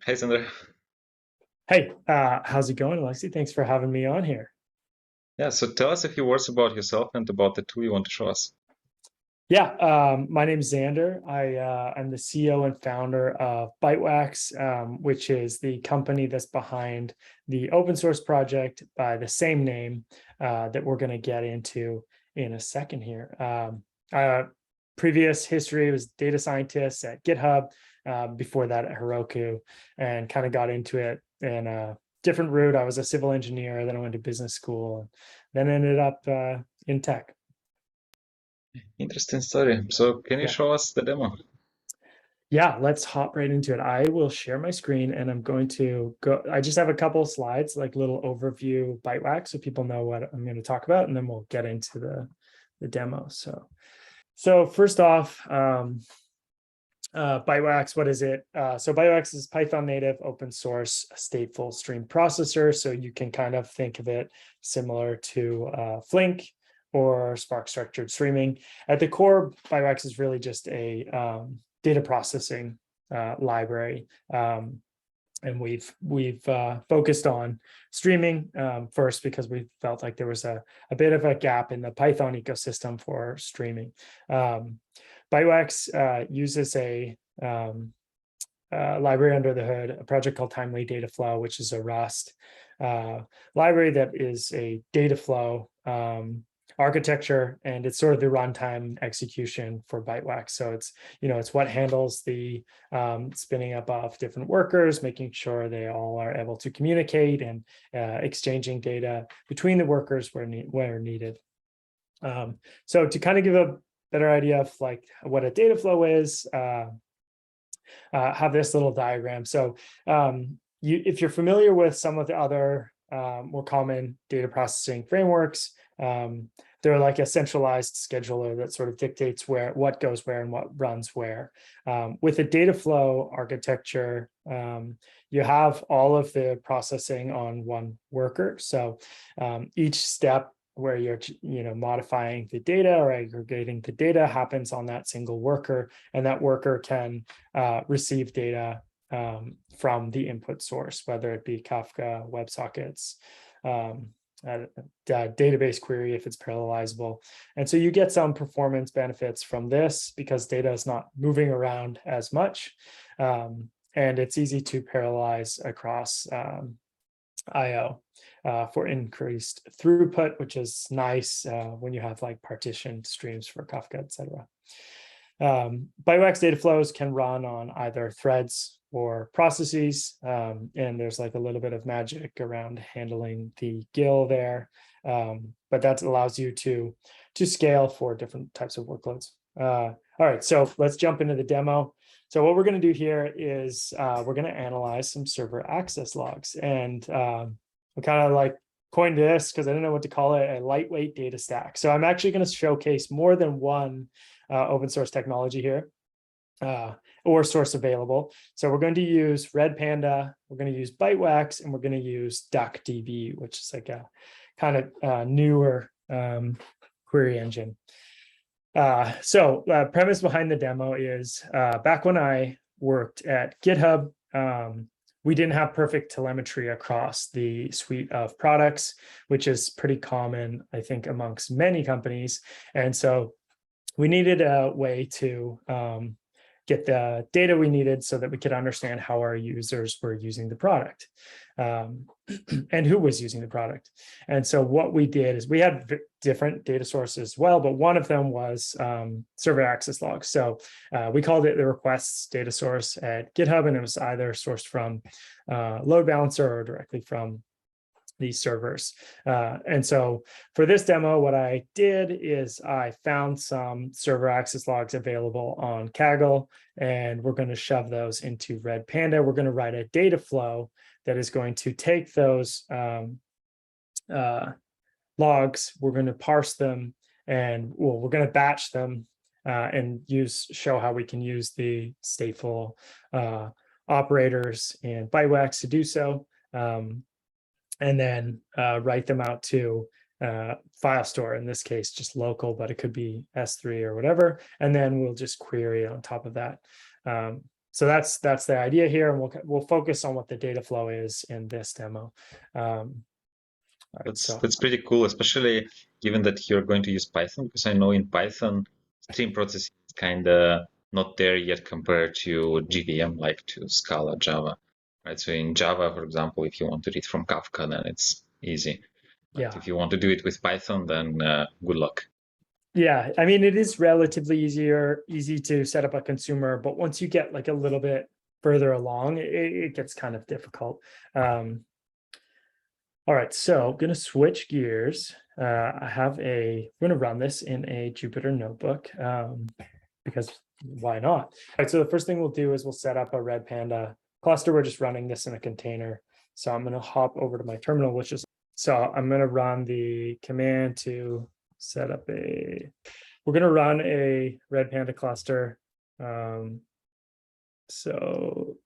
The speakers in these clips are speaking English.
Hey, Zander. Hey, how's it going, Alexi? Thanks for having me on here. Yeah, so tell us a few words about yourself and about the tool you want to show us. Yeah, my name is Zander. I'm the CEO and founder of Bytewax, which is the company that's behind the open source project by the same name that we're going to get into in a second here. Previous history was data scientist at GitHub, before that at Heroku, and kind of got into it in a different route. I was a civil engineer, then I went to business school, and then ended up in tech. Interesting story. So can you Yeah. show us the demo? Yeah, let's hop right into it. I will share my screen and I'm going to go. I just have a couple of slides, like little overview Bytewax, so people know what I'm going to talk about, and then we'll get into the demo. So first off, Bytewax, what is it? So Bytewax is Python native, open source, stateful stream processor. So you can kind of think of it similar to Flink or Spark structured streaming. At the core, Bytewax is really just a data processing library. And we've focused on streaming first because we felt like there was a bit of a gap in the Python ecosystem for streaming. Bytewax uses a library under the hood, a project called Timely Dataflow, which is a Rust library that is a Dataflow architecture, and it's sort of the runtime execution for Bytewax. So it's what handles the spinning up of different workers, making sure they all are able to communicate and exchanging data between the workers where needed. So to kind of give a better idea of like what a data flow is, have this little diagram. So if you're familiar with some of the other more common data processing frameworks, they're like a centralized scheduler that sort of dictates what goes where and what runs where. With a data flow architecture, you have all of the processing on one worker. So each step where you're modifying the data or aggregating the data happens on that single worker, and that worker can receive data from the input source, whether it be Kafka, WebSockets, a database query if it's parallelizable. And so you get some performance benefits from this because data is not moving around as much. And it's easy to parallelize across IO for increased throughput, which is nice when you have like partitioned streams for Kafka, etc. Bytewax data flows can run on either threads or processes, and there's like a little bit of magic around handling the GIL there, but that allows you to scale for different types of workloads. All right, so let's jump into the demo. So what we're going to do here is we're going to analyze some server access logs, and we kind of like coined this because I didn't know what to call it, a lightweight data stack. So I'm actually going to showcase more than one open source technology here, or source available. So we're going to use Redpanda, we're going to use Bytewax, and we're going to use Duckdb, which is like a kind of newer query engine. So premise behind the demo is back when I worked at GitHub, we didn't have perfect telemetry across the suite of products, which is pretty common, I think, amongst many companies. And so we needed a way to get the data we needed so that we could understand how our users were using the product, and who was using the product. And so what we did is we had different data sources as well, but one of them was server access logs. So we called it the requests data source at GitHub, and it was either sourced from load balancer or directly from these servers. And so for this demo, what I did is I found some server access logs available on Kaggle, and we're going to shove those into Redpanda. We're going to write a data flow that is going to take those logs, we're going to parse them, and we're going to batch them and show how we can use the stateful operators in Bytewax to do so. And then write them out to file store, in this case, just local, but it could be S3 or whatever. And then we'll just query on top of that. So that's the idea here, and we'll focus on what the data flow is in this demo. All right, That's pretty cool, especially given that you're going to use Python, because I know in Python stream processing is kind of not there yet compared to JVM, like to Scala, Java, right? So in Java, for example, if you want to read from Kafka, then it's easy. But yeah. if you want to do it with Python, then good luck. Yeah, I mean, it is relatively easy to set up a consumer, but once you get like a little bit further along, it gets kind of difficult. All right, so I'm going to switch gears. I'm going to run this in a Jupyter notebook because why not? All right, so the first thing we'll do is we'll set up a Redpanda cluster. We're just running this in a container. So I'm going to hop over to my terminal, so I'm going to run the command to set up we're going to run a Redpanda cluster. So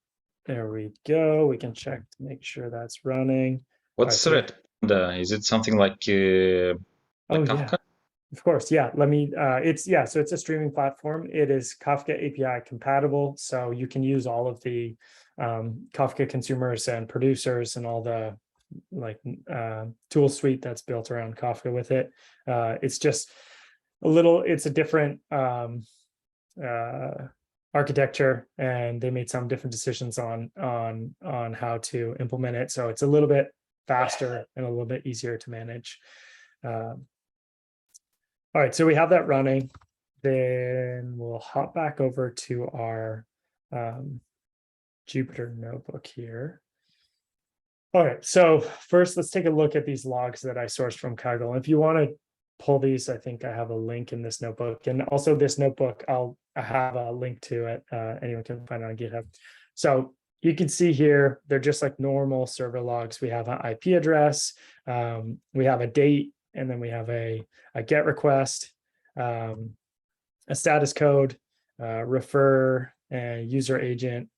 there we go. We can check to make sure that's running. What's Redpanda? Is it something like Kafka? Yeah, of course. Yeah, so it's a streaming platform. It is Kafka API compatible, so you can use all of the Kafka consumers and producers and all the tool suite that's built around Kafka with it. It's just it's a different architecture, and they made some different decisions on how to implement it. So it's a little bit faster and a little bit easier to manage. All right, so we have that running. Then we'll hop back over to our Jupyter notebook here. All right, so first let's take a look at these logs that I sourced from Kaggle. If you want to pull these, I think I have a link in this notebook, and also this notebook, I have a link to it. Anyone can find it on GitHub. So you can see here, they're just like normal server logs. We have an IP address, we have a date, and then we have a GET request, a status code, refer, and user agent,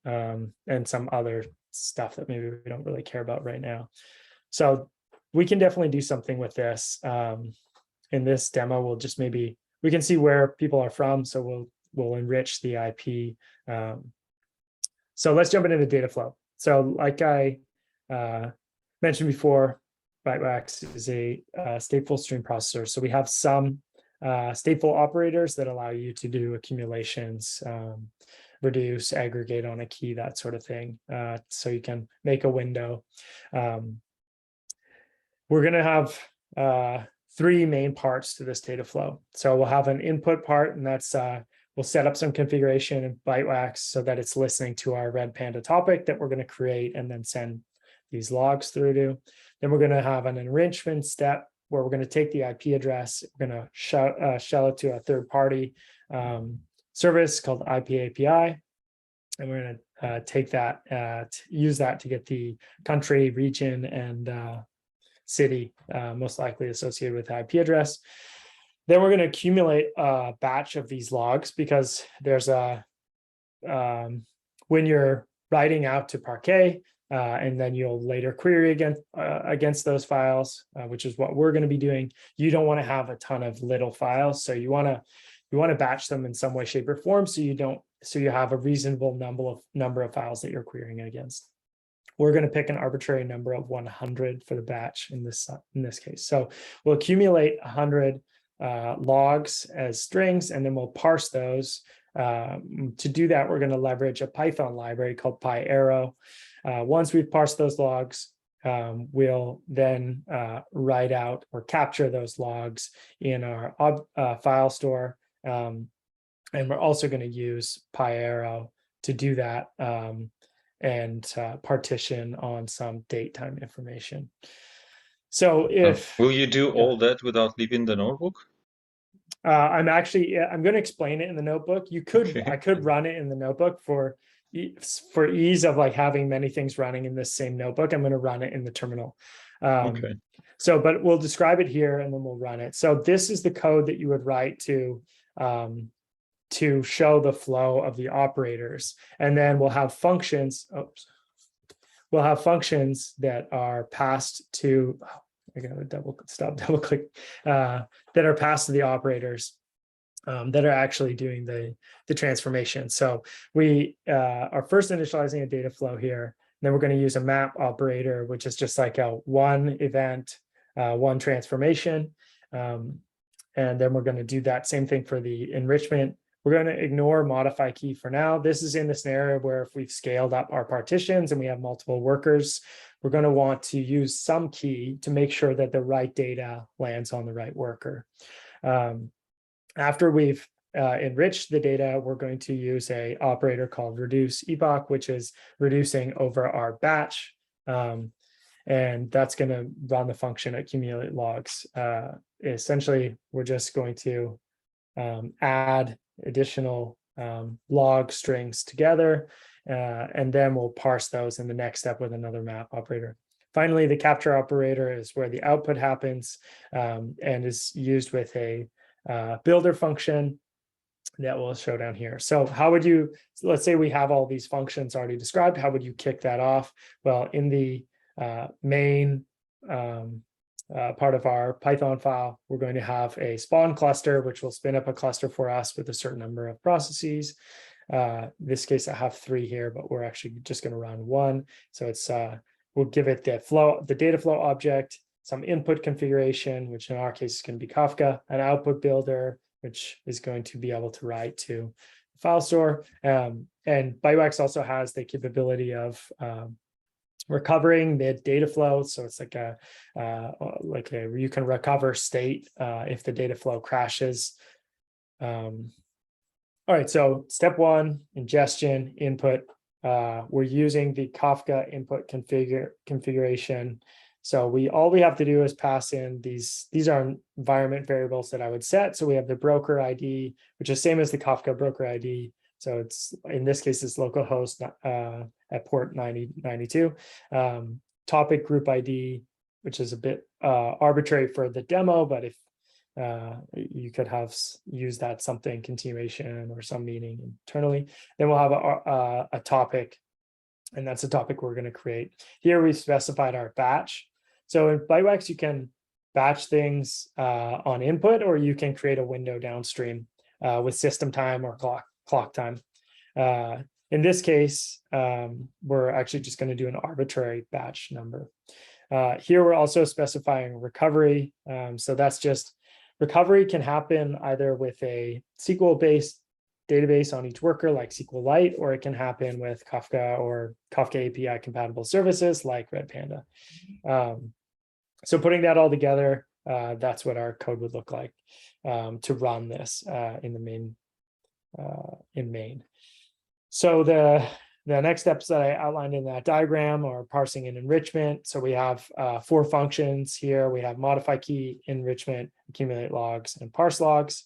and some other stuff that maybe we don't really care about right now. So we can definitely do something with this. In this demo, we can see where people are from, so we'll enrich the IP. So let's jump into Dataflow. So like I mentioned before, Bytewax is a stateful stream processor. So we have some stateful operators that allow you to do accumulations, reduce, aggregate on a key, that sort of thing. So you can make a window. We're going to have three main parts to this data flow. So we'll have an input part, and that's we'll set up some configuration in Bytewax so that it's listening to our Redpanda topic that we're going to create and then send these logs through to. Then we're going to have an enrichment step where we're going to take the IP address, we're going to shell it to a third-party service called IP API, and we're going to take that, use that to get the country, region, and city most likely associated with the IP address. Then we're going to accumulate a batch of these logs, because there's when you're writing out to Parquet, and then you'll later query against those files, which is what we're going to be doing. You don't want to have a ton of little files, so you want to batch them in some way, shape, or form, so you have a reasonable number of files that you're querying against. We're going to pick an arbitrary number of 100 for the batch in this case. So we'll accumulate 100 logs as strings, and then we'll parse those. To do that, we're going to leverage a Python library called PyArrow. Once we've parsed those logs, we'll then write out or capture those logs in our file store. And we're also going to use PyArrow to do that, and partition on some date time information. So will you do all that without leaving the notebook? I'm going to explain it in the notebook. I could run it in the notebook for ease of like having many things running in this same notebook. I'm going to run it in the terminal. So, but we'll describe it here and then we'll run it. So this is the code that you would write to show the flow of the operators. And then we'll have functions. We'll have functions that are passed to, I gotta double click, that are passed to the operators. that are actually doing the transformation. So we are first initializing a data flow here. Then we're going to use a map operator, which is just like a one event, one transformation. And then we're going to do that same thing for the enrichment. We're going to ignore modify key for now. This is in the scenario where if we've scaled up our partitions and we have multiple workers, we're going to want to use some key to make sure that the right data lands on the right worker. After we've enriched the data, we're going to use a operator called reduce epoch, which is reducing over our batch. And that's going to run the function accumulate logs. Essentially, we're just going to add additional log strings together, and then we'll parse those in the next step with another map operator. Finally, the capture operator is where the output happens and is used with a builder function that we'll show down here. So how would you, let's say we have all these functions already described, how would you kick that off? Well, in the main part of our Python file, we're going to have a spawn cluster, which will spin up a cluster for us with a certain number of processes. In this case, I have 3 here, but we're actually just going to run 1. So it's we'll give it the data flow object, some input configuration, which in our case is going to be Kafka, an output builder, which is going to be able to write to the file store. And Bytewax also has the capability of recovering mid data flow. So it's like you can recover state if the data flow crashes. All right, so step 1, ingestion, input. We're using the Kafka input configuration. So all we have to do is pass in these are environment variables that I would set. So we have the broker ID, which is same as the Kafka broker ID. So it's, in this case, it's localhost at port 9092. Topic group ID, which is a bit arbitrary for the demo, but if you could have used that something continuation or some meaning internally, then we'll have a topic, and that's a topic we're going to create. Here we've specified our batch. So in Bytewax, you can batch things on input, or you can create a window downstream with system time or clock time. In this case, we're actually just going to do an arbitrary batch number. Here we're also specifying recovery. So that's just recovery can happen either with a SQL-based database on each worker like SQLite, or it can happen with Kafka or Kafka API compatible services like Redpanda. So putting that all together, that's what our code would look like to run this in the main So the next steps that I outlined in that diagram are parsing and enrichment. So we have 4 functions here. We have modify key, enrichment, accumulate logs, and parse logs.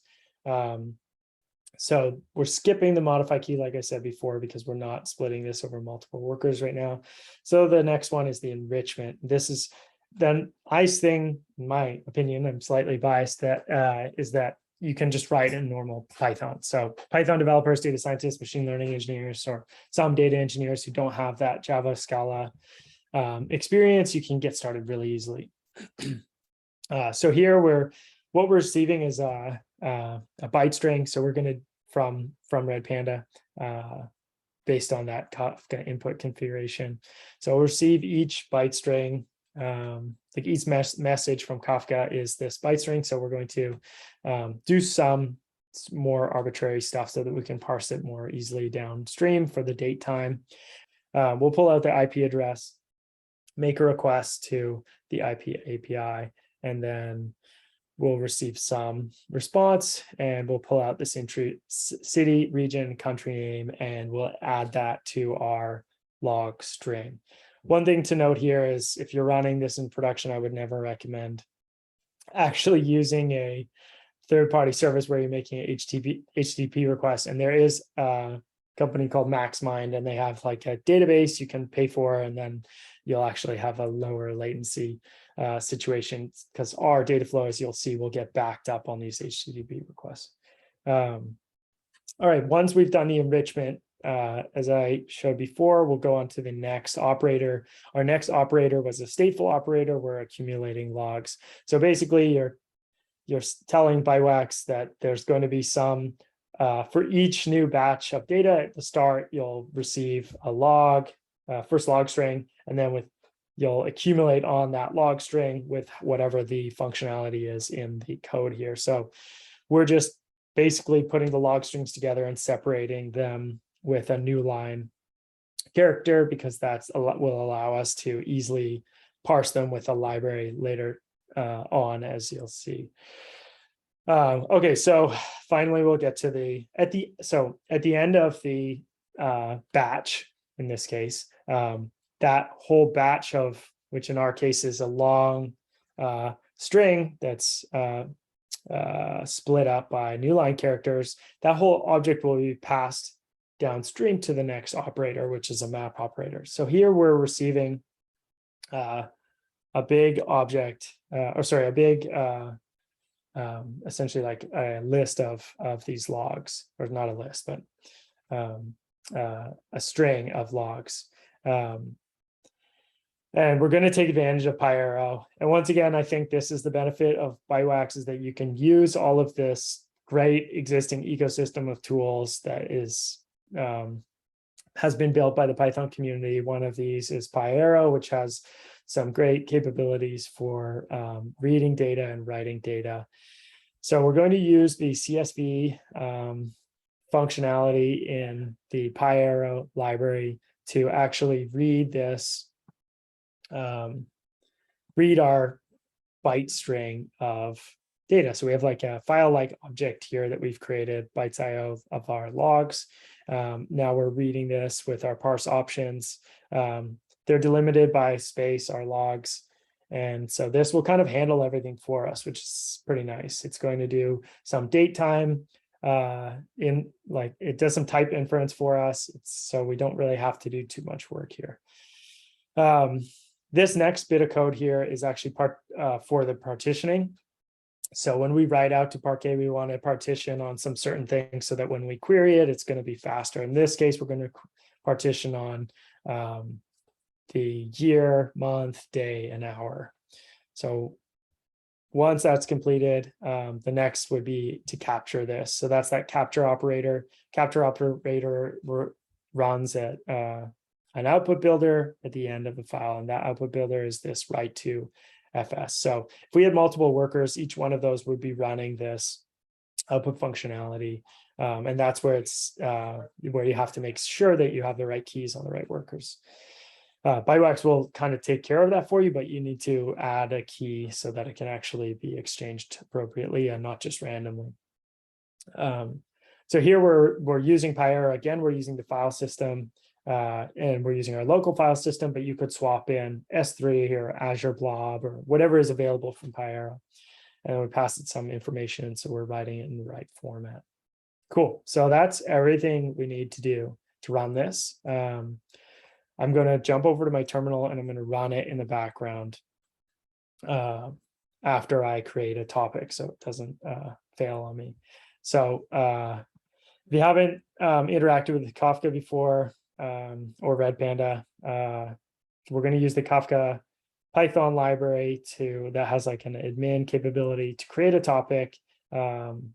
So we're skipping the modify key, like I said before, because we're not splitting this over multiple workers right now. So the next one is the enrichment. This is the nice thing, in my opinion, I'm slightly biased, that is that you can just write in normal Python. So Python developers, data scientists, machine learning engineers, or some data engineers who don't have that Java Scala experience, you can get started really easily. So here what we're receiving is a byte string. So we're going to from Redpanda based on that Kafka input configuration. So we'll receive each byte string. Like each message from Kafka is this byte string. So we're going to do some more arbitrary stuff so that we can parse it more easily downstream for the date time. We'll pull out the IP address, make a request to the IP API, and then we'll receive some response, and we'll pull out this city, region, country name, and we'll add that to our log string. One thing to note here is if you're running this in production, I would never recommend actually using a third-party service where you're making an HTTP request. And there is a company called MaxMind, and they have like a database you can pay for, and then you'll actually have a lower latency situation, because our data flow, as you'll see, will get backed up on these HTTP requests. All right, once we've done the enrichment, as I showed before, we'll go on to the next operator. Our next operator was a stateful operator. We're accumulating logs. So basically, you're telling Bytewax that there's going to be some, for each new batch of data at the start, you'll receive a log, first log string, and then you'll accumulate on that log string with whatever the functionality is in the code here. So we're just basically putting the log strings together and separating them with a new line character, because that's will allow us to easily parse them with a library later on, as you'll see. Okay, so finally we'll get to at the end of the batch, in this case, that whole batch of, which in our case is a long string that's split up by new line characters, that whole object will be passed downstream to the next operator, which is a map operator. So here we're receiving a big object, essentially like a list of these logs, or not a list, but a string of logs. And we're going to take advantage of PyArrow. And once again, I think this is the benefit of Bytewax, is that you can use all of this great existing ecosystem of tools that has been built by the Python community. One of these is PyArrow, which has some great capabilities for reading data and writing data. So we're going to use the CSV functionality in the PyArrow library to actually read this, read our byte string of data. So we have like a file-like object here that we've created, bytes.io of our logs. Now we're reading this with our parse options. They're delimited by space, our logs. And so this will kind of handle everything for us, which is pretty nice. It's going to do some date time, it does some type inference for us. So we don't really have to do too much work here. This next bit of code here is actually for the partitioning. So when we write out to Parquet, we want to partition on some certain things so that when we query it, it's going to be faster. In this case, we're going to partition on the year, month, day, and hour. So once that's completed, the next would be to capture this. So that's that capture operator. Capture operator runs at an output builder at the end of the file, and that output builder is this write to FS. So if we had multiple workers, each one of those would be running this output functionality, and that's where it's where you have to make sure that you have the right keys on the right workers. Bytewax will kind of take care of that for you, but you need to add a key so that it can actually be exchanged appropriately and not just randomly. So here we're using PyArrow. Again, we're using the file system, and we're using our local file system, but you could swap in S3 or Azure Blob or whatever is available from PyArrow. And we pass it some information, so we're writing it in the right format. Cool. So that's everything we need to do to run this. I'm going to jump over to my terminal and I'm going to run it in the background after I create a topic, so it doesn't fail on me. So if you haven't interacted with Kafka before or Redpanda, we're going to use the Kafka Python library that has like an admin capability to create a topic. And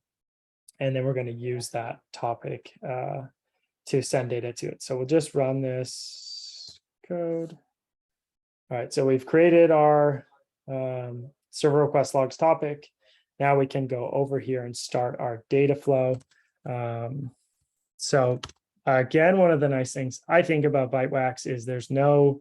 then we're going to use that topic to send data to it. So we'll just run this code. All right, so we've created our server request logs topic. Now we can go over here and start our data flow. So again, one of the nice things I think about Bytewax is there's no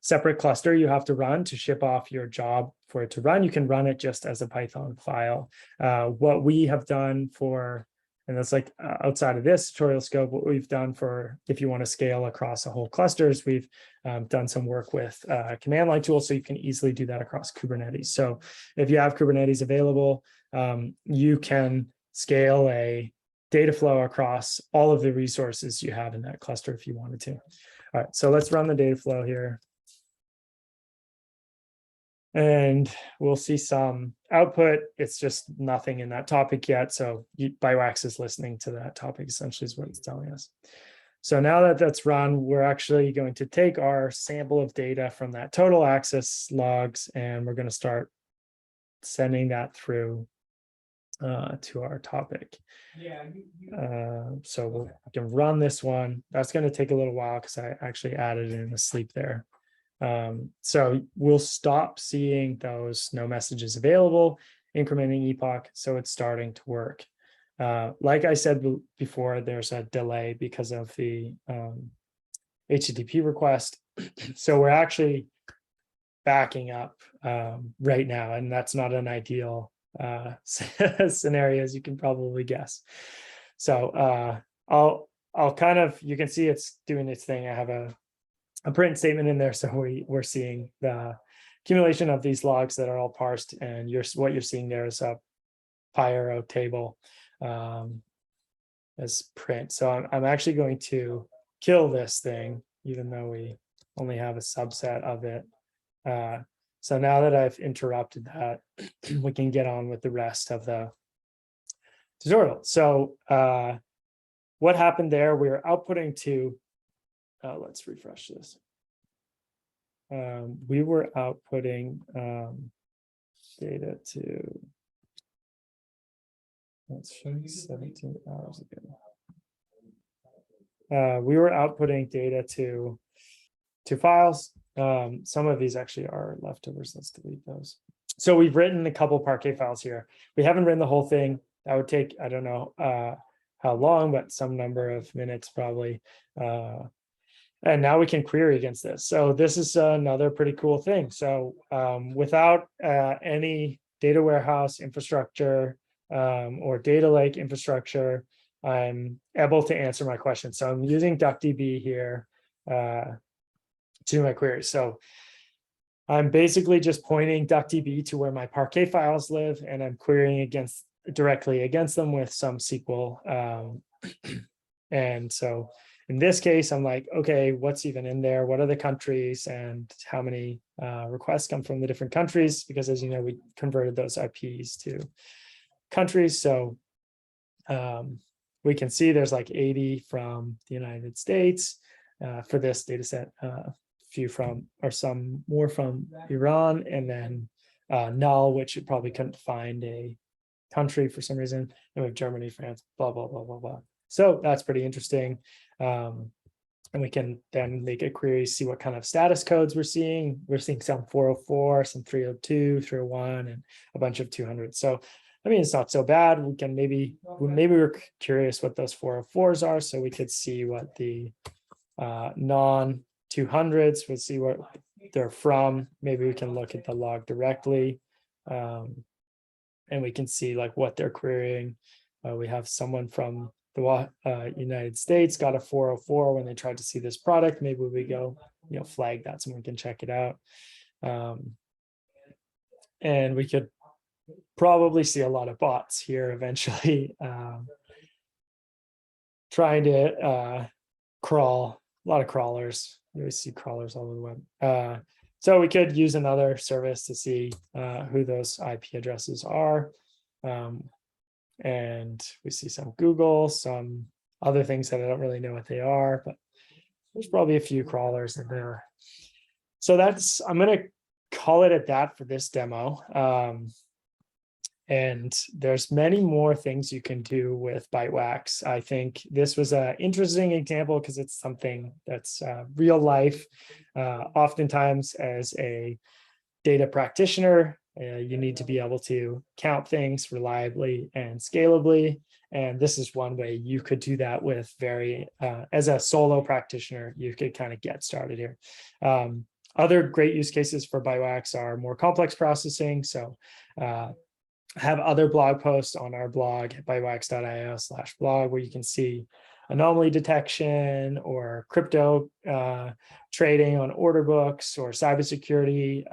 separate cluster you have to run to ship off your job for it to run. You can run it just as a Python file. What we have done for, and that's like outside of this tutorial scope, what we've done for, if you want to scale across a whole clusters, we've done some work with command line tools, so you can easily do that across Kubernetes. So if you have Kubernetes available, you can scale a data flow across all of the resources you have in that cluster if you wanted to. All right, so let's run the data flow here. And we'll see some output. It's just nothing in that topic yet. So Bytewax is listening to that topic, essentially is what it's telling us. So now that that's run, we're actually going to take our sample of data from that total access logs, and we're going to start sending that through to our topic. So we can run this one. That's going to take a little while because I actually added in a sleep there. So we'll stop seeing those no messages available, incrementing epoch. So it's starting to work. Like I said before, there's a delay because of the HTTP request. So we're actually backing up right now, and that's not an ideal scenario, as you can probably guess. So I'll kind of, you can see it's doing its thing. I have a print statement in there, so we're seeing the accumulation of these logs that are all parsed, and what you're seeing there is a PyArrow table as print. So I'm actually going to kill this thing, even though we only have a subset of it. So now that I've interrupted that, we can get on with the rest of the tutorial. So what happened there, we were outputting to, let's refresh this. We were outputting data to, let's show you 17 hours ago. We were outputting data to files. Some of these actually are leftovers. Let's delete those. So we've written a couple Parquet files here. We haven't written the whole thing. That would take, I don't know how long, but some number of minutes probably. And now we can query against this. So this is another pretty cool thing. So without any data warehouse infrastructure or data lake infrastructure, I'm able to answer my question. So I'm using Duckdb here to my queries. So I'm basically just pointing Duckdb to where my Parquet files live, and I'm querying directly against them with some SQL. And so in this case, I'm like, okay, what's even in there? What are the countries, and how many requests come from the different countries? Because as you know, we converted those IPs to countries. So we can see there's like 80 from the United States for this data set, few from, or some more from Iran, and then null, which you probably couldn't find a country for some reason. And we have Germany, France, blah, blah, blah, blah, blah. So that's pretty interesting. And we can then make a query, see what kind of status codes we're seeing. We're seeing some 404, some 302, 301, and a bunch of 200. So, I mean, it's not so bad. We can maybe we're curious what those 404s are. So we could see what the non-200s, we'll see what they're from. Maybe we can look at the log directly. And we can see like what they're querying. We have someone from the United States got a 404 when they tried to see this product. Maybe we go, flag that, someone can check it out. And we could probably see a lot of bots here eventually, trying to crawl, a lot of crawlers. You always see crawlers all over the web. So we could use another service to see who those IP addresses are. And we see some Google, some other things that I don't really know what they are, but there's probably a few crawlers in there. So I'm going to call it at that for this demo. And there's many more things you can do with Bytewax. I think this was an interesting example because it's something that's real life. Oftentimes as a data practitioner, you need to be able to count things reliably and scalably. And this is one way you could do that with as a solo practitioner, you could kind of get started here. Other great use cases for Bytewax are more complex processing. So have other blog posts on our blog, bytewax.io/blog, where you can see anomaly detection or crypto trading on order books or cybersecurity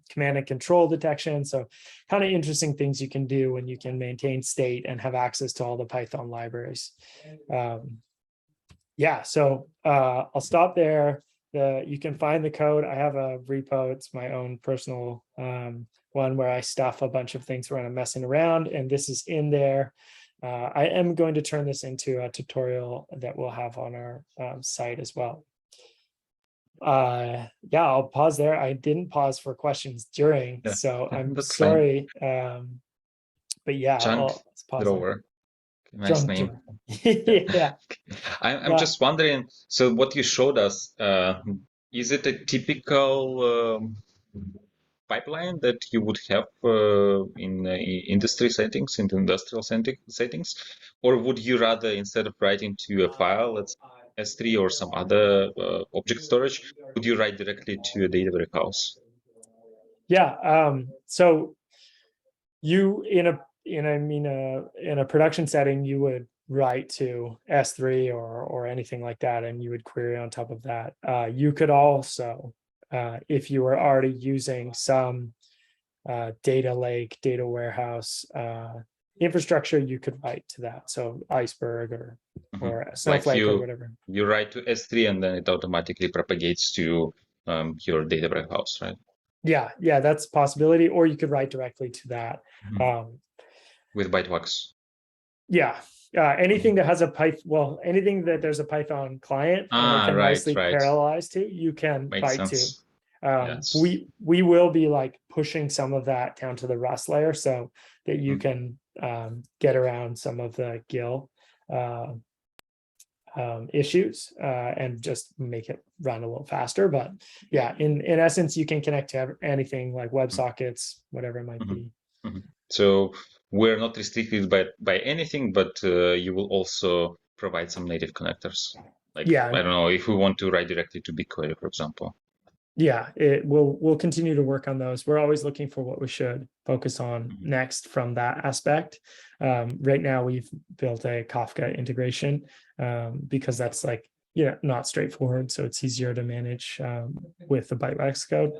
command and control detection. So kind of interesting things you can do when you can maintain state and have access to all the Python libraries. Yeah, so I'll stop there. You can find the code. I have a repo. It's my own personal one where I stuff a bunch of things when I'm messing around, and this is in there. I am going to turn this into a tutorial that we'll have on our site as well. Yeah, I'll pause there. I didn't pause for questions during, Yeah, so I'm that's fine. sorry. But yeah, Chunk I'll pause there. Drawer. Nice Junk name. drawer. Yeah. Yeah, I'm yeah. just wondering, so what you showed us, is it a typical pipeline that you would have in industry settings, in the industrial settings? Or would you rather, instead of writing to a file, let's S3 or some other object storage, would you write directly to a data warehouse? Yeah. So you in a production setting, you would write to S3 or anything like that, and you would query on top of that. You could also, if you were already using some data lake, data warehouse infrastructure, you could write to that. So Iceberg or Like Snowflake or whatever. you write to S3 and then it automatically propagates to your data warehouse, right? Yeah, that's a possibility. Or you could write directly to that. With Bytewax. Yeah. Anything that has a Python, well, anything that there's a Python client and it can Right, nicely right. parallelize to, you can Makes byte to. sense. Yes. We will be like pushing some of that down to the Rust layer so that you Mhm. can get around some of the GIL issues and just make it run a little faster. But yeah, in essence, you can connect to anything like WebSockets, whatever it might be. So we're not restricted by anything, but you will also provide some native connectors. Like, Yeah, I don't know, if we want to write directly to BigQuery, for example. yeah, we'll continue to work on those. We're always looking for what we should focus on next from that aspect. Right now, we've built a Kafka integration because that's like not straightforward, so it's easier to manage with the Bytewax code.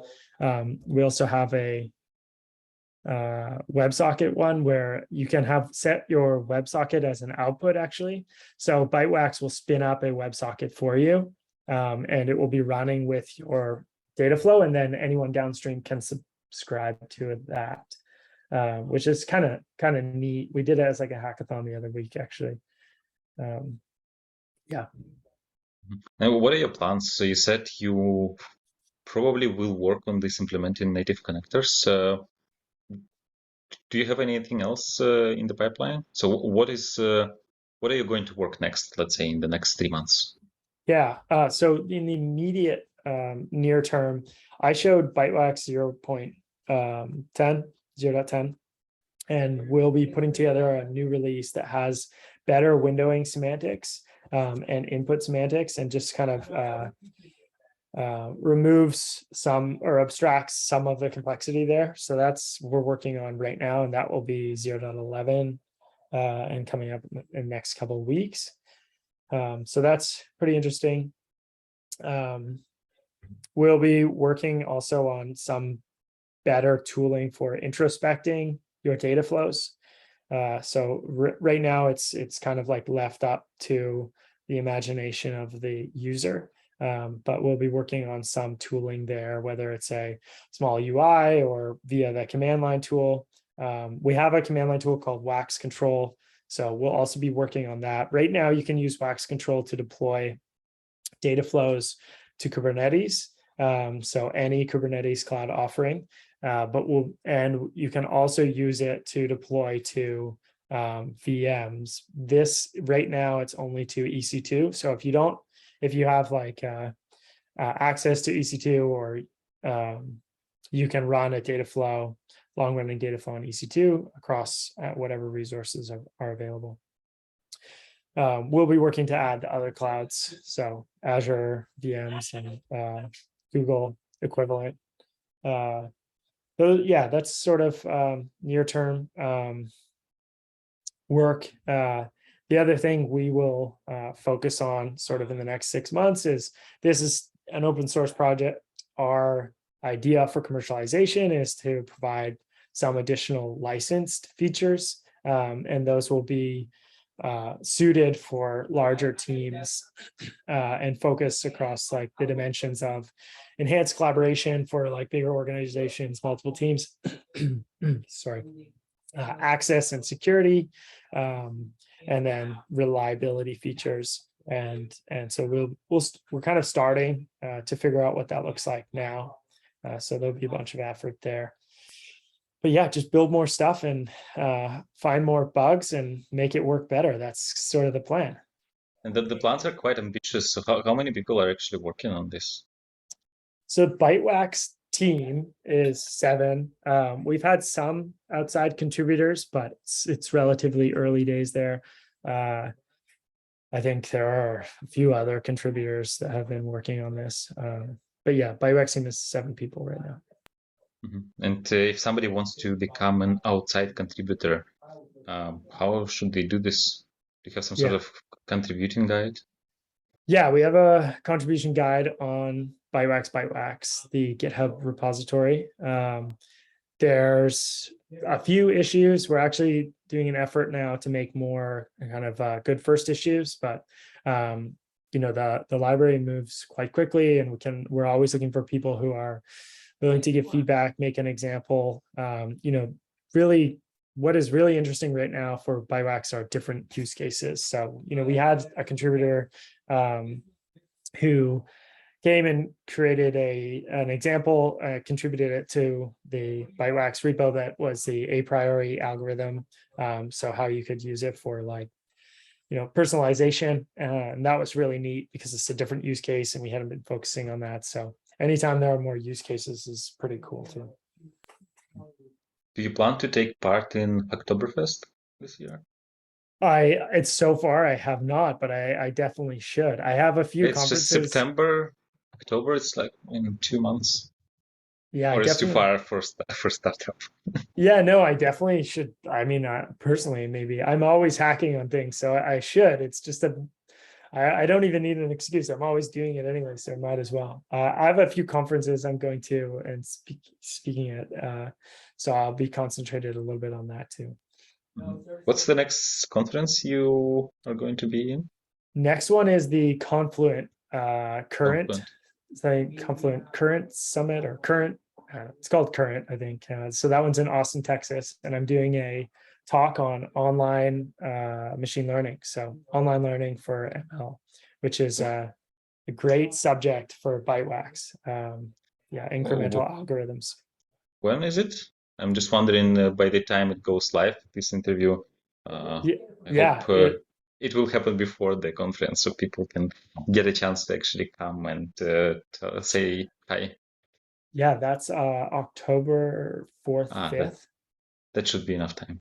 We also have a WebSocket one where you can have set your WebSocket as an output actually. So Bytewax will spin up a WebSocket for you, and it will be running with your Dataflow, and then anyone downstream can subscribe to that, which is kind of neat. We did it as like a hackathon the other week, actually. Yeah. And what are your plans? So you said you probably will work on this implementing native connectors. Do you have anything else in the pipeline? So what are you going to work next, let's say in the next 3 months? Yeah. So in the immediate near term, I showed Bytewax 0.10, and we'll be putting together a new release that has better windowing semantics and input semantics, and just kind of removes some or abstracts some of the complexity there. So that's we're working on right now, and that will be 0.11 and coming up in the next couple of weeks. So that's pretty interesting. We'll be working also on some better tooling for introspecting your data flows. So right now it's kind of like left up to the imagination of the user. But we'll be working on some tooling there, whether it's a small UI or via the command line tool. We have a command line tool called Wax Control, so we'll also be working on that. Right now, you can use Wax Control to deploy data flows to Kubernetes. So any Kubernetes cloud offering, but you can also use it to deploy to VMs. This right now it's only to EC2. So if you have like access to EC2, or you can run a data flow, long running data flow on EC2 across whatever resources are available. We'll be working to add the other clouds, so Azure VMs and Google equivalent. So yeah, that's sort of near term work. The other thing we will focus on sort of in the next 6 months is, this is an open source project. Our idea for commercialization is to provide some additional licensed features, and those will be suited for larger teams and focus across like the dimensions of enhanced collaboration for like bigger organizations, multiple teams, sorry, access and security, and then reliability features And so we're kind of starting to figure out what that looks like now. So there'll be a bunch of effort there. But yeah, just build more stuff and find more bugs and make it work better. That's sort of the plan. And the plans are quite ambitious. So how many people are actually working on this? So Bytewax team is 7. We've had some outside contributors, but it's relatively early days there. I think there are a few other contributors that have been working on this. But yeah, Bytewax team is 7 people right now. And if somebody wants to become an outside contributor, how should they do this? Do you have some sort of contributing guide? Yeah, we have a contribution guide on Bytewax, the GitHub repository. There's a few issues. We're actually doing an effort now to make more kind of good first issues, but the library moves quite quickly, and we're always looking for people who are willing to give feedback, make an example. Really, what is really interesting right now for Bytewax are different use cases. So, we had a contributor who came and created an example, contributed it to the Bytewax repo that was the a priori algorithm. So how you could use it for personalization. And that was really neat because it's a different use case and we hadn't been focusing on that. So anytime there are more use cases is pretty cool too. Do you plan to take part in Oktoberfest this year? It's so far I have not, but I definitely should. I have a few conferences. It's just September, October. It's like in 2 months. Yeah, or it's too far for startup. Yeah, no, I definitely should. I mean, personally, maybe I'm always hacking on things, so I should. It's just I don't even need an excuse. I'm always doing it anyway, so I might as well. I have a few conferences I'm going to and speaking at, so I'll be concentrated a little bit on that too. What's the next conference you are going to be in? Next one is the Confluent Current. It's like Confluent Current Summit or Current. It's called Current, I think. So that one's in Austin, Texas, and I'm doing a talk on online machine learning. So online learning for ML, which is a great subject for Bytewax. Incremental algorithms. When is it? I'm just wondering by the time it goes live, this interview. I hope it will happen before the conference so people can get a chance to actually come and say hi. Yeah, that's October 4th, 5th. That should be enough time.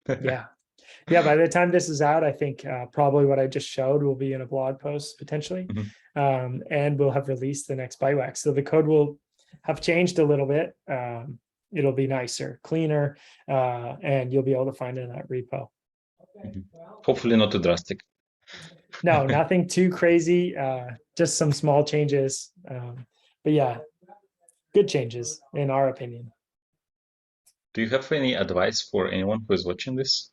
Yeah. By the time this is out, I think probably what I just showed will be in a blog post potentially. And we'll have released the next Bytewax. So the code will have changed a little bit. It'll be nicer, cleaner, and you'll be able to find it in that repo. Hopefully not too drastic. No, nothing too crazy, just some small changes. But yeah, good changes in our opinion. Do you have any advice for anyone who is watching this?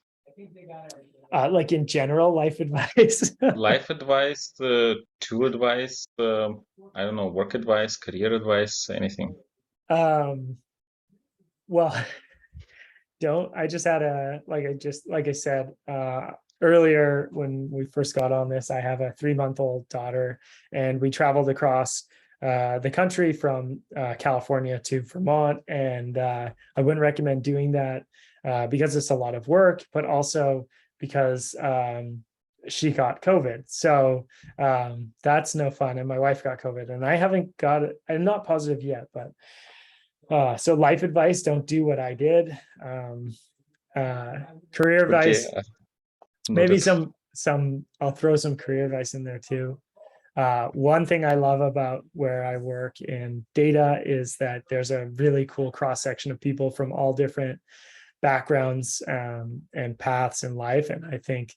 Like in general, life advice? Life advice, tool advice, I don't know, work advice, career advice, anything. Well, I just had like I said earlier when we first got on this, I have a 3-month-old daughter and we traveled across the country from California to Vermont. And I wouldn't recommend doing that because it's a lot of work, but also because she got COVID. So that's no fun. And my wife got COVID and I haven't got it. I'm not positive yet, but so life advice, don't do what I did. Career advice, maybe some I'll throw some career advice in there too. One thing I love about where I work in data is that there's a really cool cross-section of people from all different backgrounds and paths in life. And I think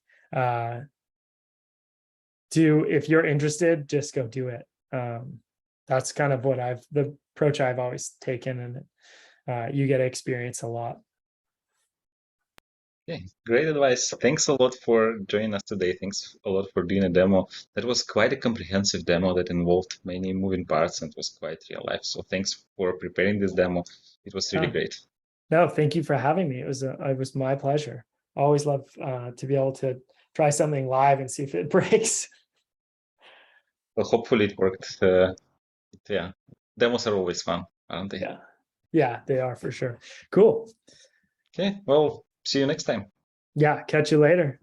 if you're interested, just go do it. That's kind of the approach I've always taken, and you get to experience a lot. Okay, great advice. Thanks a lot for joining us today. Thanks a lot for doing a demo. That was quite a comprehensive demo that involved many moving parts and was quite real life. So thanks for preparing this demo. It was really great. No, thank you for having me. It was my pleasure. Always love to be able to try something live and see if it breaks. Well, hopefully it worked. Yeah, demos are always fun, aren't they? Yeah, they are for sure. Cool. Okay, well, see you next time. Yeah, catch you later.